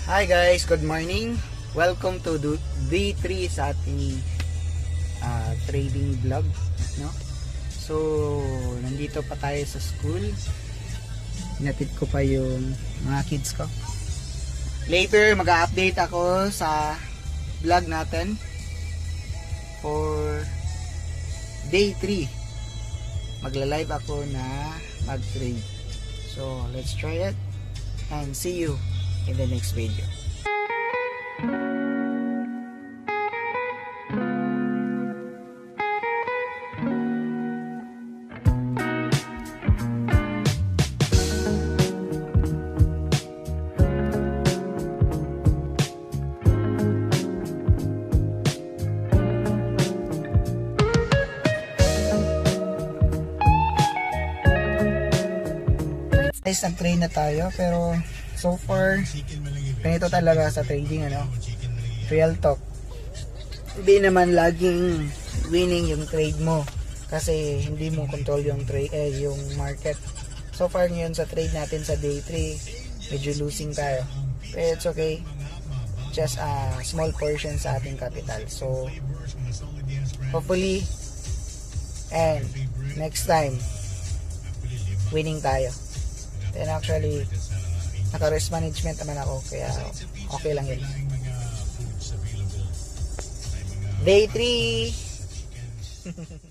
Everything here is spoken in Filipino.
Hi guys, good morning. Welcome to day 3 sa ating trading vlog, no? So, nandito pa tayo sa school. Hinatid ko pa yung mga kids ko. Later, mag-update ako sa vlog natin for day 3. Magla-live ako na mag-trade. So, let's try it and see you in the next video. Guys, nag-trade na tayo pero so far ganito talaga sa trading, real talk, hindi naman laging winning yung trade mo kasi hindi mo control yung yung market. So far ngayon sa trade natin sa day 3 medyo losing tayo, but it's okay, just a small portion sa ating capital. So hopefully and next time winning tayo. And actually, naka-risk management naman ako, kaya okay lang yun. Day 3!